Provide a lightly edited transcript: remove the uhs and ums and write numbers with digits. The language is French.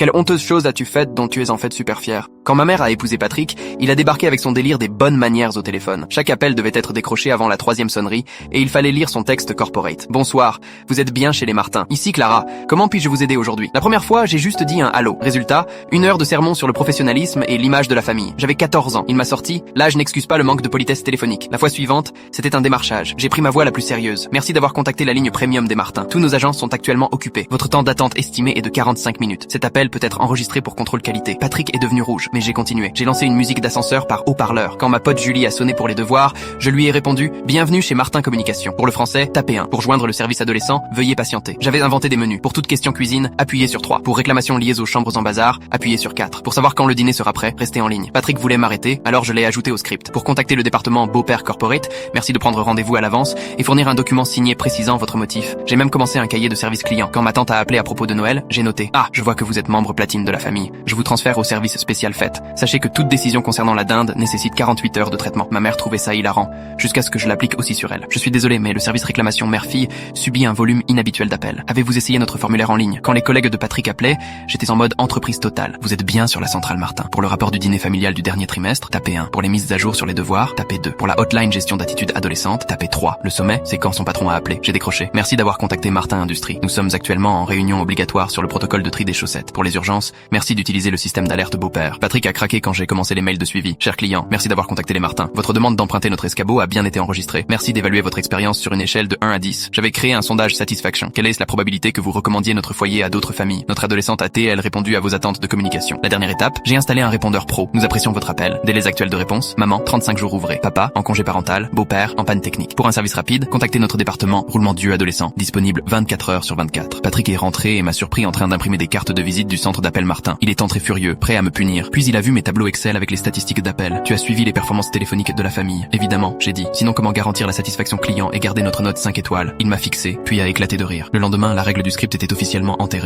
Quelle honteuse chose as-tu faite dont tu es en fait super fier? Quand ma mère a épousé Patrick, il a débarqué avec son délire des bonnes manières au téléphone. Chaque appel devait être décroché avant la 3e sonnerie et il fallait lire son texte corporate. Bonsoir, vous êtes bien chez les Martin. Ici Clara, comment puis-je vous aider aujourd'hui? La première fois, j'ai juste dit un allô. Résultat, 1 heure de sermon sur le professionnalisme et l'image de la famille. J'avais 14 ans. Il m'a sorti, là je n'excuse pas le manque de politesse téléphonique. La fois suivante, c'était un démarchage. J'ai pris ma voix la plus sérieuse. Merci d'avoir contacté la ligne premium des Martin. Tous nos agents sont actuellement occupés. Votre temps d'attente estimé est de 45 minutes. Cet appel peut être enregistré pour contrôle qualité. Patrick est devenu rouge, mais j'ai continué. J'ai lancé une musique d'ascenseur par haut-parleur. Quand ma pote Julie a sonné pour les devoirs, je lui ai répondu « Bienvenue chez Martin Communication ». Pour le français, tapez 1. Pour joindre le service adolescent, veuillez patienter. J'avais inventé des menus. Pour toute question cuisine, appuyez sur 3. Pour réclamations liées aux chambres en bazar, appuyez sur 4. Pour savoir quand le dîner sera prêt, restez en ligne. Patrick voulait m'arrêter, alors je l'ai ajouté au script. Pour contacter le département Beau-Père Corporate, merci de prendre rendez-vous à l'avance et fournir un document signé précisant votre motif. J'ai même commencé un cahier de service client. Quand ma tante a appelé à propos de Noël, j'ai noté « Ah, je vois que vous êtes membre platine de la famille. Je vous transfère au service spécial fête. Sachez que toute décision concernant la dinde nécessite 48 heures de traitement. » Ma mère trouvait ça hilarant, jusqu'à ce que je l'applique aussi sur elle. Je suis désolé, mais le service réclamation mère-fille subit un volume inhabituel d'appels. Avez-vous essayé notre formulaire en ligne? Quand les collègues de Patrick appelaient, j'étais en mode entreprise totale. Vous êtes bien sur la centrale Martin. Pour le rapport du dîner familial du dernier trimestre, tapez 1. Pour les mises à jour sur les devoirs, tapez 2. Pour la hotline gestion d'attitude adolescente, tapez 3. Le sommet, c'est quand son patron a appelé. J'ai décroché. Merci d'avoir contacté Martin Industrie. Nous sommes actuellement en réunion obligatoire sur le protocole de tri des chaussettes. Pour les urgences, merci d'utiliser le système d'alerte Beau-Père. Patrick a craqué quand j'ai commencé les mails de suivi. Cher client, merci d'avoir contacté les Martin. Votre demande d'emprunter notre escabeau a bien été enregistrée. Merci d'évaluer votre expérience sur une échelle de 1 à 10. J'avais créé un sondage satisfaction. Quelle est la probabilité que vous recommandiez notre foyer à d'autres familles? Notre adolescente a elle répondu à vos attentes de communication. La dernière étape, j'ai installé un répondeur pro. Nous apprécions votre appel. Délais actuels de réponse, maman, 35 jours ouvrés. Papa, en congé parental. Beau-père, en panne technique. Pour un service rapide, contactez notre département roulement d'yeux adolescent. Disponible 24 heures sur 24. Patrick est rentré et m'a surpris en train d'imprimer des cartes de visite du centre d'appel Martin. Il est entré furieux, prêt à me punir. Puis il a vu mes tableaux Excel avec les statistiques d'appel. Tu as suivi les performances téléphoniques de la famille. Évidemment, j'ai dit. Sinon comment garantir la satisfaction client et garder notre note 5 étoiles? Il m'a fixé, puis a éclaté de rire. Le lendemain, la règle du script était officiellement enterrée.